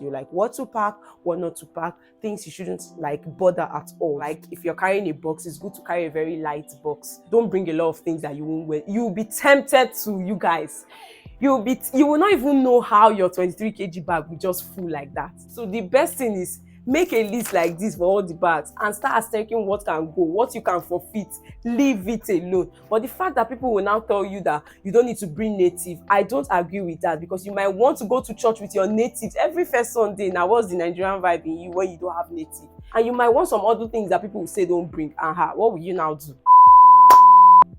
like what to pack, what not to pack, things you shouldn't like bother at all. Like if you're carrying a box, it's good to carry a very light box. Don't bring a lot of things that you won't wear. You'll be tempted to, you guys. You will not even know how your 23 kg bag will just full like that. So the best thing is make a list like this for all the bags and start checking what can go, what you can forfeit, leave it alone. But the fact that people will now tell you that you don't need to bring native, I don't agree with that, because you might want to go to church with your natives every first Sunday. Now what's the Nigerian vibe in you when you don't have native? And you might want some other things that people will say don't bring. What will you now do?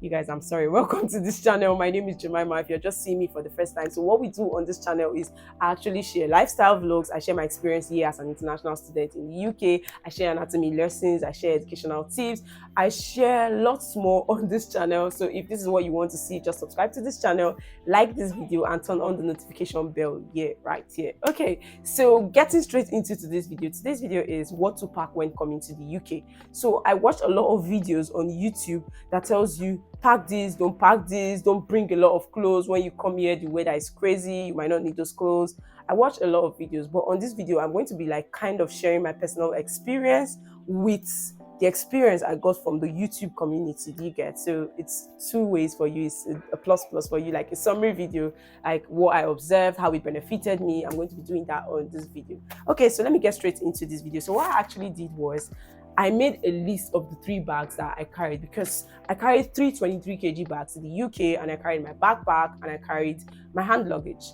You guys, I'm sorry. Welcome to this channel. My name is Jemima. If you're just seeing me for the first time, so what we do on this channel is I actually share lifestyle vlogs. I share my experience here as an international student in the UK. I share anatomy lessons. I share educational tips. I share lots more on this channel. So if this is what you want to see, just subscribe to this channel, like this video, and turn on the notification bell right here. Okay, so getting straight into today's video. Today's video is what to pack when coming to the UK. So I watched a lot of videos on YouTube that tells you pack this, don't bring a lot of clothes. When you come here, the weather is crazy, you might not need those clothes. I watched a lot of videos, but on this video, I'm going to be like kind of sharing my personal experience with the experience I got from the YouTube community. Do you get? So it's two ways for you. It's a plus for you, like a summary video, like what I observed, how it benefited me. I'm going to be doing that on this video. Okay, so let me get straight into this video. So what I actually did was I made a list of the 3 bags that I carried, because I carried 3 23 kg bags in the UK, and I carried my backpack, and I carried my hand luggage.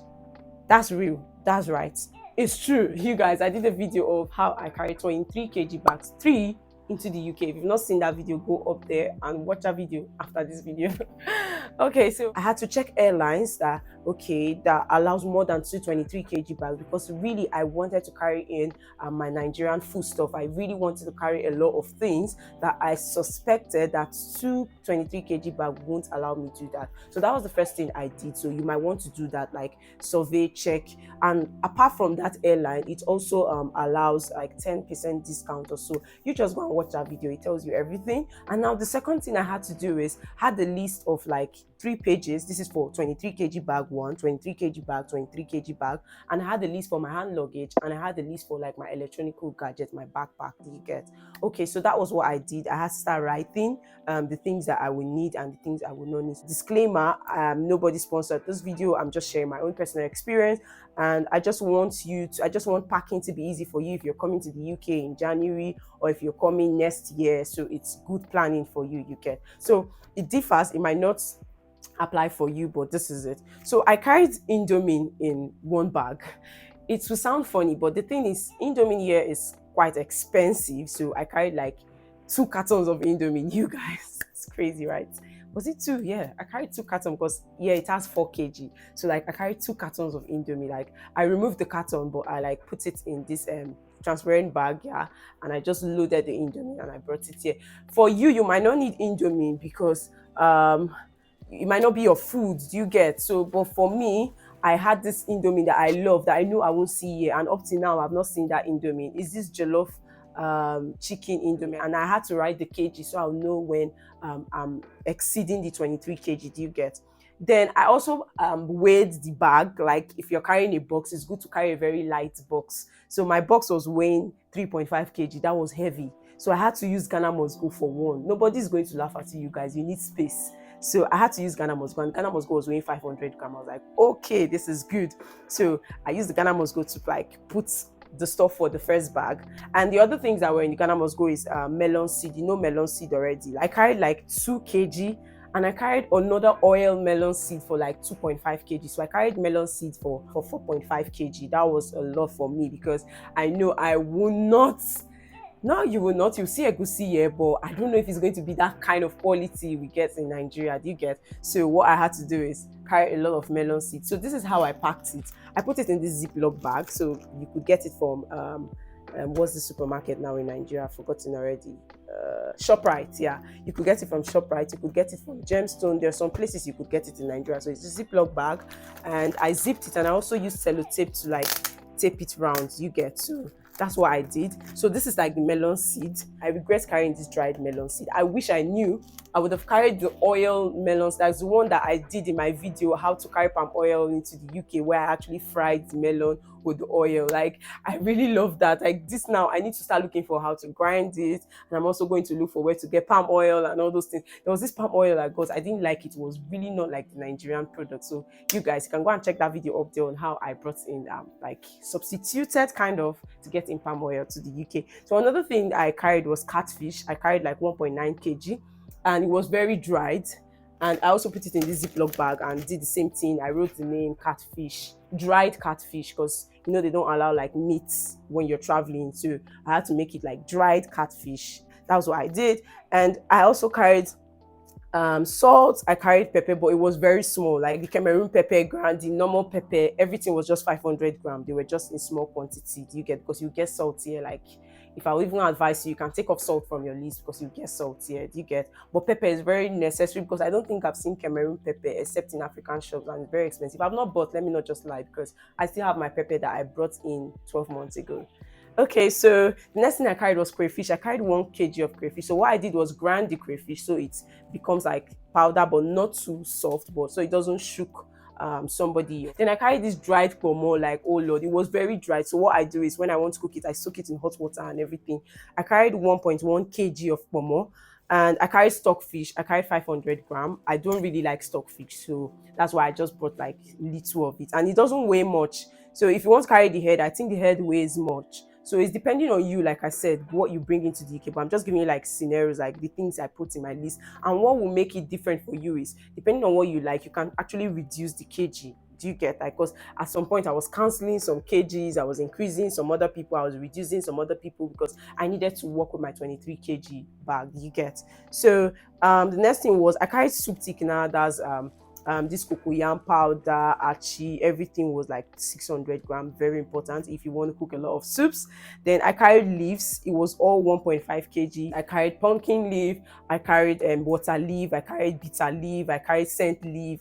That's real. That's right. It's true. You guys, I did a video of how I carried 23 kg bags, 3 into the UK. If you've not seen that video, go up there and watch that video after this video. Okay, so I had to check airlines that allows more than 223 kg bags, because really I wanted to carry in my Nigerian food stuff. I really wanted to carry a lot of things that I suspected that 223 kg bag won't allow me to do that. So that was the first thing I did. So you might want to do that, like survey, check. And apart from that airline, it also allows like 10% discount or so. You just go and watch that video, it tells you everything. And now the second thing I had to do is had the list of like 3 pages. This is for 23 kg bag 1, 23 kg bag, 23 kg bag, and I had the list for my hand luggage, and I had the list for like my electronic gadget, my backpack. Do you get? Okay, so that was what I did. I had to start writing the things that I will need and the things I will not need. Disclaimer, nobody sponsored this video. I'm just sharing my own personal experience, and I just want packing to be easy for you if you're coming to the UK in January, or if you're coming next year. So it's good planning for you, you get. So it differs. It might not apply for you, but this is it. So I carried Indomie in 1 bag. It will sound funny, but the thing is, Indomie here is quite expensive. So I carried like 2 cartons of Indomie. You guys, it's crazy, right? Was it 2? Yeah, I carried 2 cartons, because it has 4 kg. So like I carried 2 cartons of Indomie. Like I removed the carton, but I like put it in this transparent bag, and I just loaded the Indomie and I brought it here. For you, you might not need Indomie, because it might not be your food, do you get? So, but for me, I had this Indomie that I love, that I know I won't see here, and up to now I've not seen that Indomie. It's this jollof chicken Indomie, and I had to write the kg so I'll know when I'm exceeding the 23 kg. Do you get? Then I also weighed the bag. Like if you're carrying a box, it's good to carry a very light box. So my box was weighing 3.5 kg. That was heavy. So I had to use Ghana Must Go for 1. Nobody's going to laugh at you guys. You need space. So I had to use Ghana Must Go, and Ghana Must Go was weighing 500 grams. I was like, okay, this is good. So I used the Ghana Must Go to like put the stuff for the first bag. And the other things that were in the Ghana Must Go is melon seed. You know melon seed already. I carried like 2 kg, and I carried another oil melon seed for like 2.5 kg. So I carried melon seeds for 4.5 kg. That was a lot for me, because I know I will not. No, you will not. You'll see egusi here, but I don't know if it's going to be that kind of quality we get in Nigeria. Do you get? So what I had to do is carry a lot of melon seeds. So this is how I packed it. I put it in this Ziploc bag, so you could get it from what's the supermarket now in Nigeria? I've forgotten already. ShopRite, yeah. You could get it from ShopRite. You could get it from Gemstone. There are some places you could get it in Nigeria. So it's a Ziploc bag, and I zipped it, and I also used sellotape to like tape it round. You get? So That's what I did. So this is like the melon seed. I regret carrying this dried melon seed. I wish I knew. I would have carried the oil melons. That's the one that I did in my video, how to carry palm oil into the UK, where I actually fried the melon with the oil. Like, I really love that. Like, this now, I need to start looking for how to grind it. And I'm also going to look for where to get palm oil and all those things. There was this palm oil I got. I didn't like it. It was really not like the Nigerian product. So you guys can go and check that video up there on how I brought in like substituted kind of to get in palm oil to the UK. So another thing I carried was catfish. I carried like 1.9 kg, and it was very dried. And I also put it in this Ziploc bag and did the same thing. I wrote the name catfish, dried catfish, because you know they don't allow like meat when you're traveling. So I had to make it like dried catfish. That was what I did. And I also carried salt. I carried pepper, but it was very small, like the Cameroon pepper ground, the normal pepper, everything was just 500 grams. They were just in small quantity. Do you get? Because you get salt here. Like, if I would even advise you, you can take off salt from your list because you get salt here. Do you get? But pepper is very necessary, because I don't think I've seen Cameroon pepper except in African shops, and it's very expensive. I've not bought, let me not just lie, because I still have my pepper that I brought in 12 months ago. Okay, so the next thing I carried was crayfish. I carried 1 kg of crayfish. So what I did was grind the crayfish so it becomes like powder, but not too soft, but so it doesn't shook somebody. Then I carried this dried pomo. Like, oh lord, it was very dry. So what I do is, when I want to cook it, I soak it in hot water and everything. I carried 1.1 kg of pomo. And I carried stockfish. I carried 500 grams. I don't really like stockfish, so that's why I just brought like little of it. And it doesn't weigh much. So if you want to carry the head, I think the head weighs much. So it's depending on you, like I said, what you bring into the UK. But I'm just giving you like scenarios, like the things I put in my list. And what will make it different for you is, depending on what you like, you can actually reduce the kg. Do you get that? Because at some point I was canceling some kgs, I was increasing some other people, I was reducing some other people, because I needed to work with my 23 kg bag. Do you get? So the next thing was, I carried soup thickener. That's this cocoyam powder, achi, everything was like 600 grams. Very important if you want to cook a lot of soups. Then I carried leaves. It was all 1.5 kg. I carried pumpkin leaf. I carried water leaf. I carried bitter leaf. I carried scent leaf.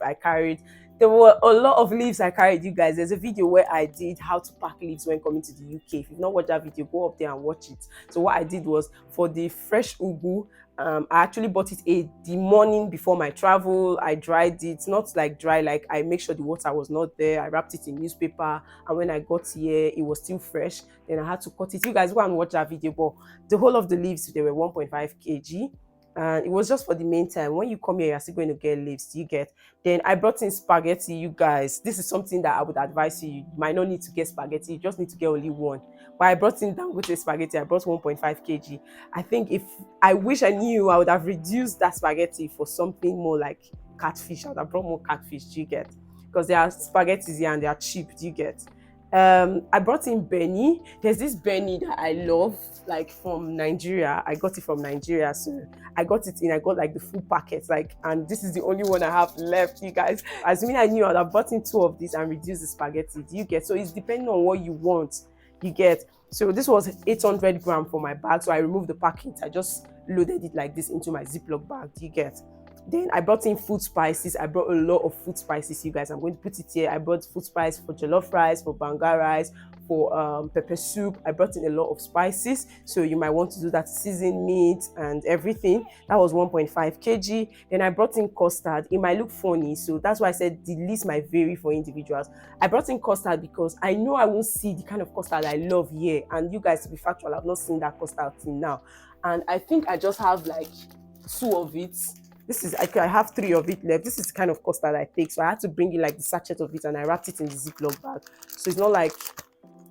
There were a lot of leaves I carried, you guys. There's a video where I did how to pack leaves when coming to the UK. If you've not watched that video, go up there and watch it. So what I did was, for the fresh ugu, I actually bought it the morning before my travel. I dried it, not like dry, like I make sure the water was not there. I wrapped it in newspaper, and when I got here, it was still fresh. Then I had to cut it. You guys go and watch that video. But the whole of the leaves, they were 1.5 kg. And it was just for the main time. When you come here, you're still going to get leaves. You get? Then I brought in spaghetti, you guys. This is something that I would advise you. You might not need to get spaghetti. You just need to get only one. But I brought in Dangote spaghetti. I brought 1.5 kg. I think if I wish I knew, I would have reduced that spaghetti for something more like catfish. I would have brought more catfish. Do you get? Because there are spaghettis here and they are cheap. Do you get? I brought in Benny. There's this Benny that I love, like from Nigeria. I got it from Nigeria, so I got it in. I got like the full packet, like, and this is the only one I have left, you guys. Assuming I knew, I'd have bought in 2 of these and reduced the spaghetti. Do you get? So it's depending on what you want. You get? So this was 800 grams for my bag. So I removed the packet. I just loaded it like this into my Ziploc bag. Do you get? Then I brought in food spices. I brought a lot of food spices, you guys. I'm going to put it here. I brought food spice for jollof rice, for banga rice, for pepper soup. I brought in a lot of spices, so you might want to do that, season meat and everything. That was 1.5 kg. Then I brought in custard. It might look funny, so that's why I said the list might vary for individuals. I brought in custard because I know I won't see the kind of custard I love here, and you guys, to be factual, I've not seen that custard till now, and I think I just have like 2 of it. This is, I have 3 of it left. This is the kind of custard I take, so I had to bring in like the sachet of it, and I wrapped it in the Ziploc bag. So it's not like,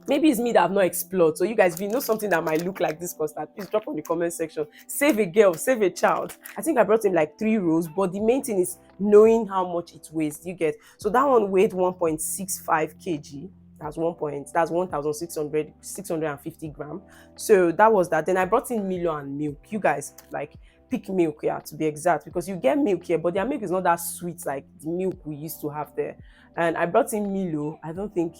maybe it's me that have not explored. So you guys, if you know something that might look like this custard, please drop on the comment section. Save a girl, save a child. I think I brought in like 3 rolls, but the main thing is knowing how much it weighs. You get? So that one weighed 1.65 kg. That's 1,650 grams. So that was that. Then I brought in Milo and milk. You guys, like, pick milk, yeah, to be exact, because you get milk here, but their milk is not that sweet like the milk we used to have there. And I brought in Milo. I don't think,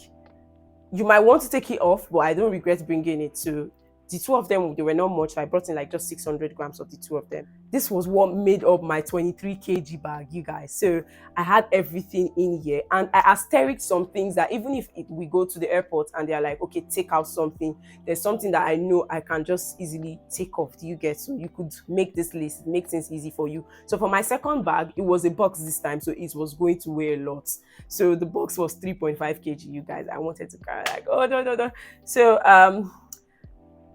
you might want to take it off, but I don't regret bringing it to The two of them, they were not much. I brought in like just 600 grams of the two of them. This was what made up my 23 kg bag, you guys. So I had everything in here, and I asterisked some things that even if we go to the airport and they're like, okay, take out something, there's something that I know I can just easily take off. Do you get? So you could make this list, make things easy for you. So for my second bag, it was a box this time, so it was going to weigh a lot. So the box was 3.5 kg, you guys. I wanted to carry like, oh no. So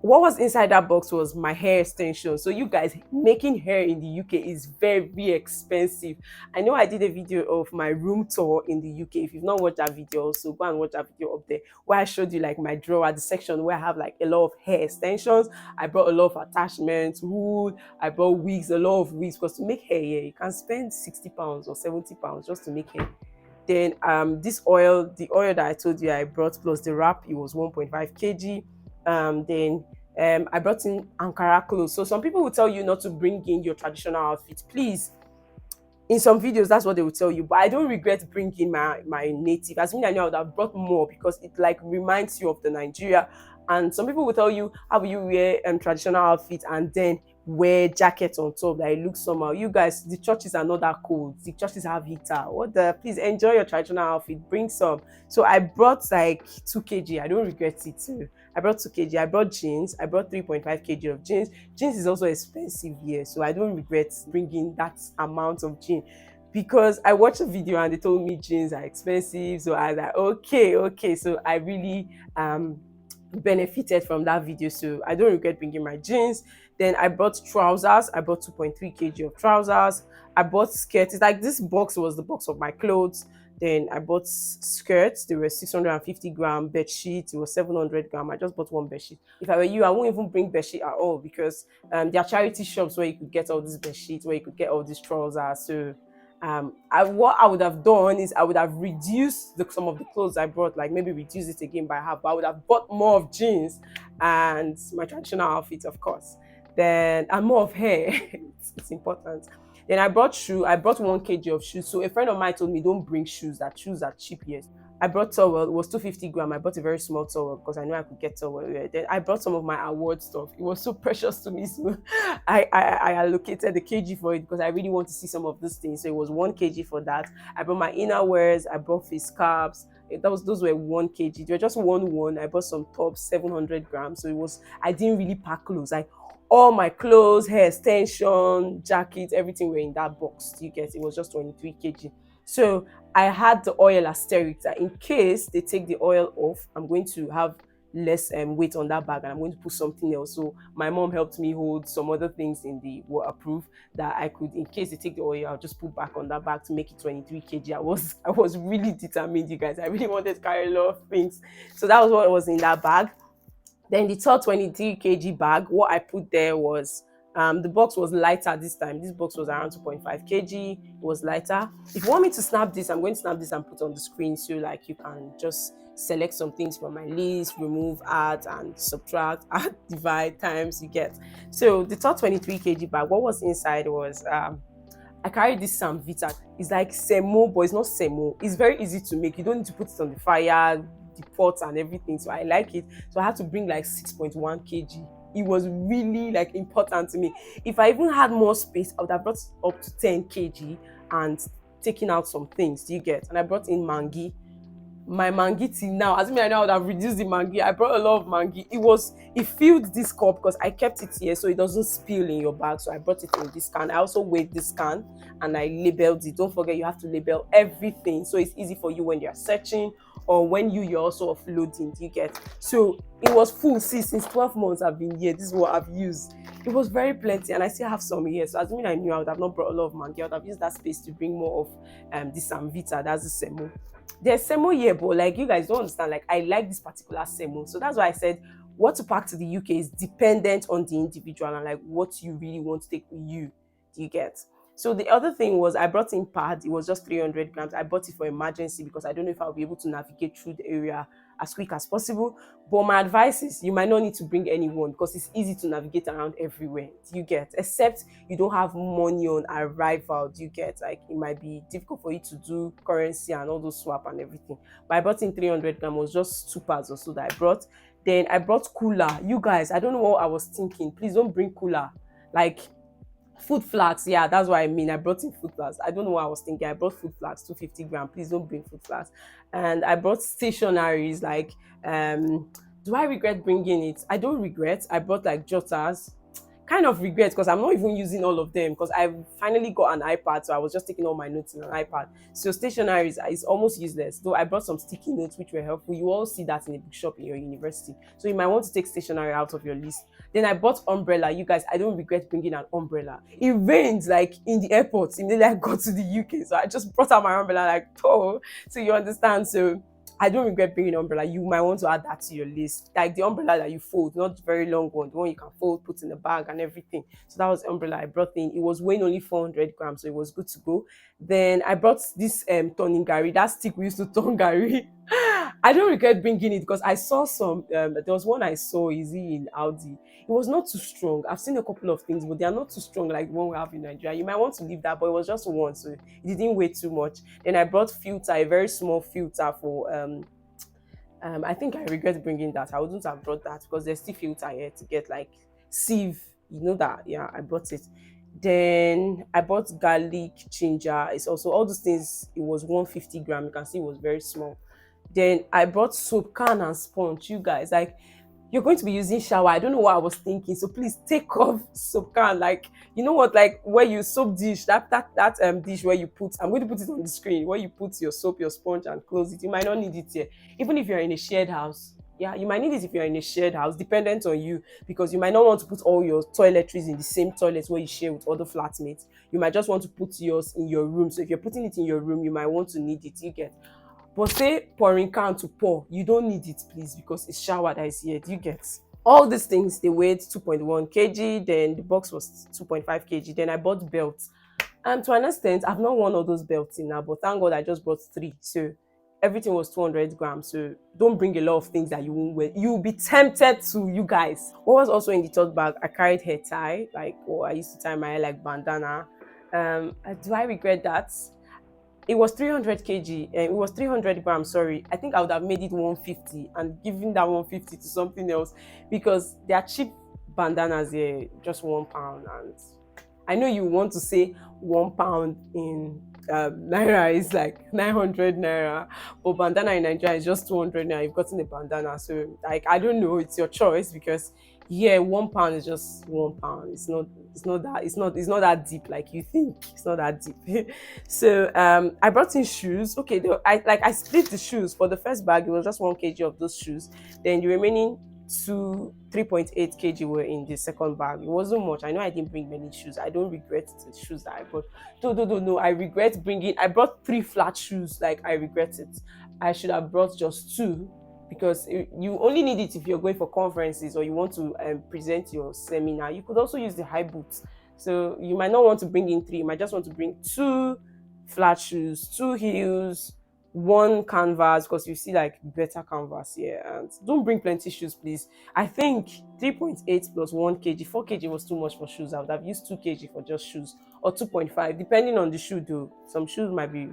what was inside that box was my hair extension. So you guys, making hair in the UK is very expensive. I know I did a video of my room tour in the UK. If you've not watched that video, also go and watch that video up there, where I showed you like my drawer, the section where I have like a lot of hair extensions. I brought a lot of attachments, wool, I brought wigs, a lot of wigs, because to make hair here, you can spend 60 pounds or 70 pounds just to make hair. Then this oil, the oil that I told you I brought, plus the wrap, it was 1.5 kg. Then I brought in Ankara clothes. So some people will tell you not to bring in your traditional outfit. Please, in some videos, that's what they will tell you. But I don't regret bringing my native. As I know I would have brought more, because it like reminds you of the Nigeria. And some people will tell you, how will you wear traditional outfit and then wear jackets on top that it looks somehow. You guys, the churches are not that cold. The churches have heater. What the? Please enjoy your traditional outfit. Bring some. So I brought like 2 kg. I don't regret it too. I brought 2 kg. I brought jeans. I brought 3.5 kg of jeans. Jeans is also expensive here, so I don't regret bringing that amount of jeans, because I watched a video and they told me jeans are expensive. So I was like, okay. So I really benefited from that video, so I don't regret bringing my jeans. Then I bought trousers. I bought 2.3 kg of trousers. I bought skirts. It's like this box was the box of my clothes. Then I bought skirts. They were 650 gram. Bed sheet, it was 700 gram. I just bought one bed sheet. If I were you, I won't even bring bed sheet at all, because there are charity shops where you could get all these bed sheets, where you could get all these trousers. So what I would have done is I would have reduced some of the clothes I brought, like maybe reduce it again by half, but I would have bought more of jeans and my traditional outfits, of course. Then and more of hair. it's important. Then I brought shoe. I brought 1 kg of shoes. So a friend of mine told me, don't bring shoes, that shoes are cheap here. I brought towel. It was 250 gram. I bought a very small towel because I knew I could get towel. Then I brought some of my award stuff. It was so precious to me. So I allocated the kg for it, because I really want to see some of these things. So it was 1 kg for that. I brought my inner wears. I brought face caps. Those were 1 kg. They were just one. I bought some tops, 700 grams. So it was, I didn't really pack clothes. All my clothes, hair extension, jackets, everything were in that box. You get? It was just 23 kg. So I had the oil asterisk that in case they take the oil off, I'm going to have less weight on that bag, and I'm going to put something else. So my mom helped me hold some other things in the waterproof that I could, in case they take the oil, I'll just put back on that bag to make it 23 kg. I was really determined, you guys. I really wanted to carry a lot of things. So that was what was in that bag. Then the third 23 kg bag, what I put there was, the box was lighter this time. This box was around 2.5 kg. It was lighter. If you want me to snap this, I'm going to snap this and put on the screen, so like you can just select some things from my list, remove, add and subtract, add, divide, times, you get. So the third 23 kg bag, what was inside was, I carried this Vita. It's like semo, but it's not semo. It's very easy to make. You don't need to put it on the fire, the pots and everything, so I like it. So I had to bring like 6.1 kg. It was really like important to me. If I even had more space, I would have brought up to 10 kg and taken out some things. Do you get? And I brought in mangi. My mangi tea now, as I know I would have reduced the mangi. I brought a lot of mangi. It filled this cup because I kept it here so it doesn't spill in your bag. So I brought it in this can. I also weighed this can and I labeled it. Don't forget, you have to label everything so it's easy for you when you're searching or when you're also offloading. Do you get? So it was full. See, since 12 months I've been here. This is what I've used. It was very plenty and I still have some here. So as I knew I would have not brought a lot of mangi. I would have used that space to bring more of this Vita. That's the semo. There's semo here, but like you guys don't understand, like I like this particular semo. So that's why I said what to pack to the UK is dependent on the individual and like what you really want to take with you. Do you get? So the other thing was I brought in pad. It was just 300 grams. I bought it for emergency because I don't know if I'll be able to navigate through the area as quick as possible. But my advice is you might not need to bring anyone because it's easy to navigate around everywhere. Do you get? Except you don't have money on arrival. Do you get? Like it might be difficult for you to do currency and all those swap and everything. But I brought in 300 grams. It was just 2 pads or so that I brought. Then I brought cooler. You guys, I don't know what I was thinking. Please don't bring cooler. Like food flags, yeah, that's what I mean. I brought in food flags. I don't know what I was thinking. I brought food flags, 250 gram. Please don't bring food flags. And I brought stationaries like do I regret bringing it? I don't regret. I brought like jotters. Kind of regret because I'm not even using all of them because I finally got an iPad, so I was just taking all my notes in an iPad. So stationery is almost useless. Though I brought some sticky notes which were helpful. You all see that in a bookshop in your university. So you might want to take stationery out of your list. Then I bought umbrella. You guys, I don't regret bringing an umbrella. It rained like in the airport immediately I got to the UK, so I just brought out my umbrella like, oh, so you understand. So I don't regret bringing an umbrella. You might want to add that to your list. Like the umbrella that you fold, not very long one, the one you can fold, put in the bag and everything. So that was the umbrella I brought in. It was weighing only 400 grams, so it was good to go. Then I brought this turning gari, that stick we used to turn gari. I don't regret bringing it because I saw some, there was one I saw easy in Audi. It was not too strong. I've seen a couple of things, but they are not too strong like the one we have in Nigeria. You might want to leave that, but it was just one, so it didn't weigh too much. Then I brought filter, a very small filter for I think I regret bringing that. I wouldn't have brought that because there's still filter here to get like sieve. You know that, yeah, I brought it. Then I bought garlic ginger. It's also all those things. It was 150 gram. You can see it was very small. Then I brought soap can and sponge. You guys, like, you're going to be using shower. I don't know what I was thinking. So please take off soap can. Like, you know what, like where you soap dish, that dish where you put, I'm going to put it on the screen, where you put your soap, your sponge and close it. You might not need it here. Even if you're in a shared house. Yeah, you might need it if you're in a shared house, dependent on you, because you might not want to put all your toiletries in the same toilet where you share with other flatmates. You might just want to put yours in your room. So if you're putting it in your room, you might want to need it. You get. But say pouring can to pour, you don't need it, please, because it's shower that is here. Do you get? All these things, they weighed 2.1 kg, then the box was 2.5 kg. Then I bought belts. And to an extent, I've not worn all those belts in now, but thank God I just bought 3. So everything was 200 grams. So don't bring a lot of things that you won't wear. You'll be tempted to, you guys. What was also in the tote bag? I carried hair tie, like, I used to tie my hair like bandana. Do I regret that? It was 300 kg, it was 300 grams, sorry. I think I would have made it 150 and given that 150 to something else because they are cheap bandanas here, just £1. And I know you want to say £1 in naira is like 900 naira, but bandana in Nigeria is just 200 naira. You've gotten a bandana, so like, I don't know, it's your choice because yeah, £1 is just £1. It's not that deep like you think. It's not that deep. So I brought in shoes. Okay, I split the shoes. For the first bag, it was just 1 kg of those shoes. Then the remaining 3.8 kg were in the second bag. It wasn't much. I know I didn't bring many shoes. I don't regret the shoes that I brought. No, I regret bringing. I brought 3 flat shoes. Like, I regret it. I should have brought just 2, because you only need it if you're going for conferences or you want to present your seminar. You could also use the high boots. So you might not want to bring in 3. You might just want to bring 2 flat shoes, 2 heels, 1 canvas, because you see like better canvas here. And don't bring plenty shoes, please. I think 3.8 plus 1 kg, 4 kg was too much for shoes. I would have used 2 kg for just shoes, or 2.5, depending on the shoe though. Some shoes might be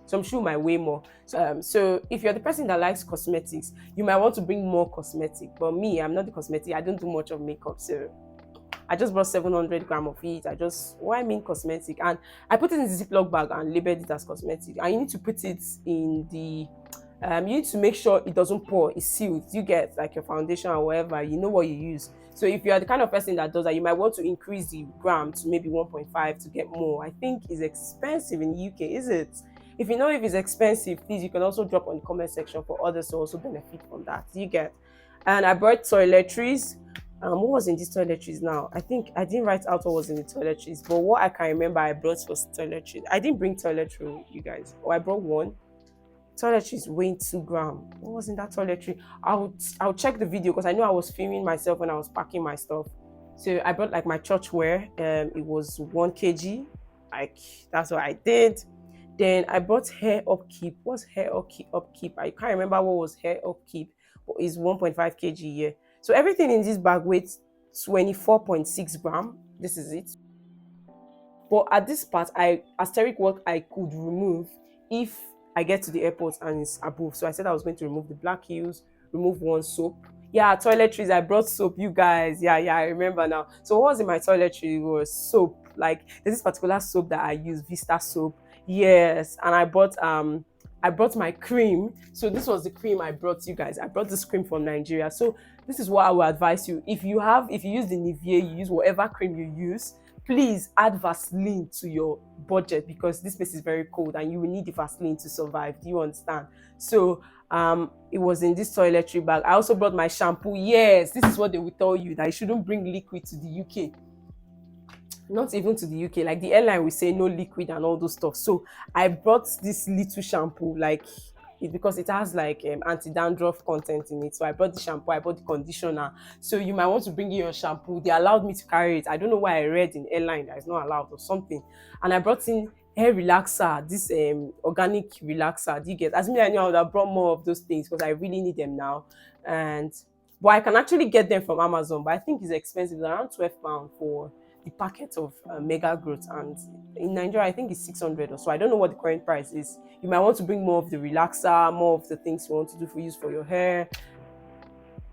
some shoe might weigh more. So if you're the person that likes cosmetics, you might want to bring more cosmetic. But me, I'm not the cosmetic. I don't do much of makeup, so I just brought 700 grams of it. Why I mean cosmetic? And I put it in the Ziploc bag and labeled it as cosmetic. And you need to put it in the, you need to make sure it doesn't pour, it's sealed. You get like your foundation or whatever, you know what you use. So if you are the kind of person that does that, you might want to increase the gram to maybe 1.5 to get more. I think it's expensive in the UK, is it? If you know if it's expensive, please, you can also drop on the comment section for others to also benefit from that. You get. And I brought toiletries. What was in these toiletries now? I think I didn't write out what was in the toiletries, but what I can remember I brought was toiletries. I didn't bring toiletry, you guys. Or I brought 1. Toiletries weighing 2 grams. What was in that toiletry? I'll check the video because I know I was filming myself when I was packing my stuff. So I brought like my church wear. It was 1 kg. Like, that's what I did. Then I bought hair upkeep. What's hair upkeep? I can't remember what was hair upkeep, but it's 1.5 kg here. So everything in this bag weighs 24.6 grams. This is it. But at this part, asterisk what I could remove if I get to the airport and it's above. So I said I was going to remove the black heels, remove one soap. Yeah, toiletries. I brought soap, you guys. Yeah, I remember now. So what was in my toiletry was soap. Like there's this particular soap that I use, Vista soap. Yes, and I brought my cream. So this was the cream I brought you guys. I brought this cream from Nigeria. So this is what I would advise you. If you use the Nivea, you use whatever cream you use, please add Vaseline to your budget because this place is very cold and you will need the Vaseline to survive. Do you understand? So it was in this toiletry bag. I also brought my shampoo. Yes, this is what they will tell you, that you shouldn't bring liquid to the UK. Not even to the UK, like the airline will say no liquid and all those stuff. So I brought this little shampoo, like because it has like anti-dandruff content in it. So I brought the shampoo, I brought the conditioner. So you might want to bring in your shampoo. They allowed me to carry it. I don't know why I read in airline that it's not allowed or something. And I brought in hair relaxer, this organic relaxer. Do you get? As me, I knew I would have brought more of those things because I really need them now. And but I can actually get them from Amazon, but I think it's expensive. It's around £12 for the packet of mega growth, and in Nigeria I think it's 600 or so. I don't know what the current price is. You might want to bring more of the relaxer, more of the things you want to do for use for your hair.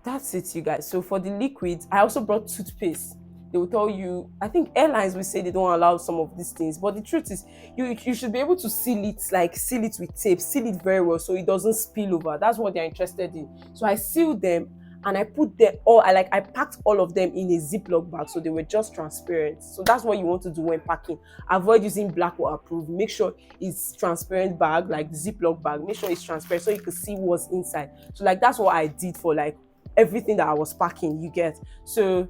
That's it, you guys. So for the liquids, I also brought toothpaste. They will tell you, I think airlines will say they don't allow some of these things, but the truth is you should be able to seal it, like seal it with tape, seal it very well so it doesn't spill over. That's what they're interested in. So I sealed them and I put them all, I packed all of them in a Ziploc bag so they were just transparent. So that's what you want to do when packing. Avoid using black waterproof. Make sure it's transparent bag, like the Ziploc bag. Make sure it's transparent so you can see what's inside. So like that's what I did for like everything that I was packing, you get. So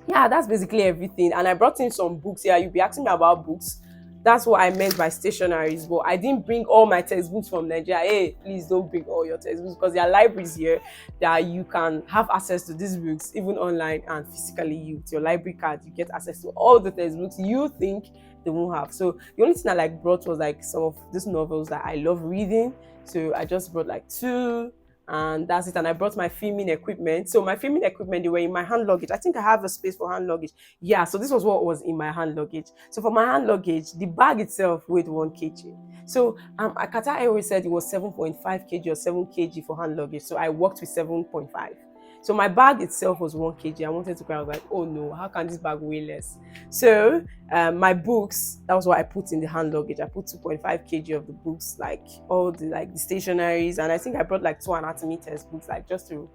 yeah, that's basically everything. And I brought in some books. Yeah, you'll be asking me about books. That's what I meant by stationaries, but I didn't bring all my textbooks from Nigeria. Hey, please don't bring all your textbooks because there are libraries here that you can have access to these books even online and physically. You, with your library card, you get access to all the textbooks you think they won't have. So the only thing I like brought was like some of these novels that I love reading. So I just brought like two, and that's it. And I brought my filming equipment. So my filming equipment, they were in my hand luggage. I think I have a space for hand luggage. Yeah, so this was what was in my hand luggage. So for my hand luggage, the bag itself weighed 1 kg. So Akata always said it was 7.5 kg or 7 kg for hand luggage. So I worked with 7.5. So my bag itself was 1 kg. I wanted to cry. I was like, oh no, how can this bag weigh less? So my books, that was what I put in the hand luggage. I put 2.5 kg of the books, like all the stationaries, and I think I brought like 2 anatomy textbooks, like just to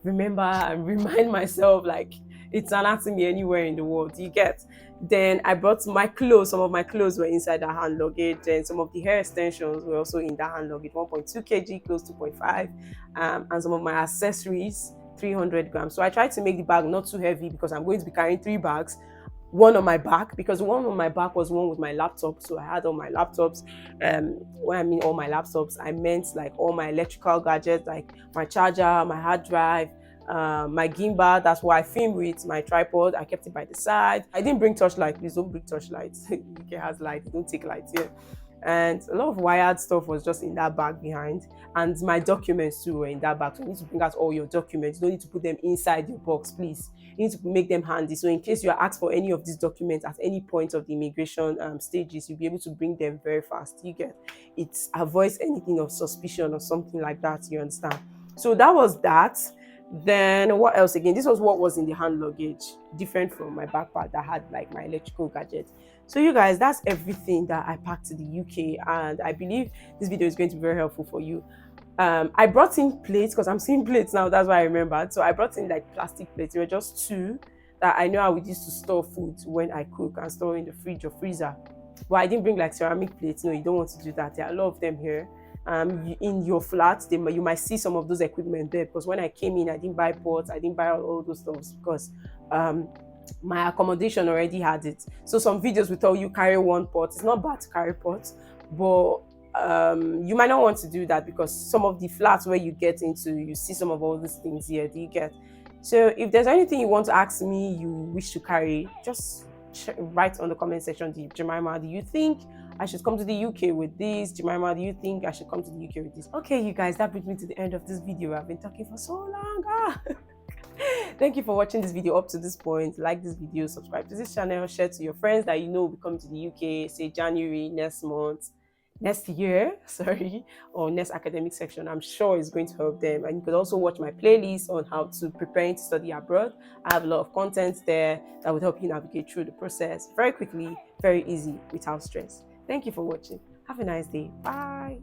remember and remind myself like it's anatomy anywhere in the world. You get? Then I brought my clothes. Some of my clothes were inside the hand luggage, and some of the hair extensions were also in the hand luggage. 1.2 kg, close 2.5, and some of my accessories, 300 grams. So I tried to make the bag not too heavy because I'm going to be carrying 3 bags. One on my back, because one on my back was one with my laptop. So I had all my laptops. When I mean all my laptops, I meant like all my electrical gadgets, like my charger, my hard drive, my gimbal. That's what I film with. My tripod, I kept it by the side. I didn't bring torchlight. Please don't bring torchlights. UK has light. Don't take lights here. And a lot of wired stuff was just in that bag behind, and my documents too were in that bag. So you need to bring out all your documents. You don't need to put them inside your box, please. You need to make them handy, so in case you are asked for any of these documents at any point of the immigration stages, you'll be able to bring them very fast. You get it, avoids anything of suspicion or something like that. You understand? So that was that. Then what else again? This was what was in the hand luggage, different from my backpack that had like my electrical gadgets. So you guys, that's everything that I packed to the UK, and I believe this video is going to be very helpful for you. I brought in plates because I'm seeing plates now. That's why I remembered. So I brought in like plastic plates. There were just 2 that I know I would use to store food when I cook and store in the fridge or freezer. But I didn't bring like ceramic plates. No, you don't want to do that. There are a lot of them here. In your flat, you might see some of those equipment there, because when I came in, I didn't buy pots. I didn't buy all those stuff because my accommodation already had it. So some videos will tell you carry 1 pot. It's not bad to carry pots, but you might not want to do that because some of the flats where you get into, you see some of all these things here. Do you get? So if there's anything you want to ask me, you wish to carry, just write on the comment section. Jemima, do you think I should come to the UK with this? Jemima, do you think I should come to the UK with this? Okay, you guys, that brings me to the end of this video. I've been talking for so long. Thank you for watching this video up to this point. Like this video, subscribe to this channel, share to your friends that you know will be coming to the UK, say January next month. next year, sorry, or next academic section, I'm sure it's going to help them. And you could also watch my playlist on how to prepare to study abroad. I have a lot of content there that would help you navigate through the process very quickly, very easy, without stress. Thank you for watching. Have a nice day. Bye.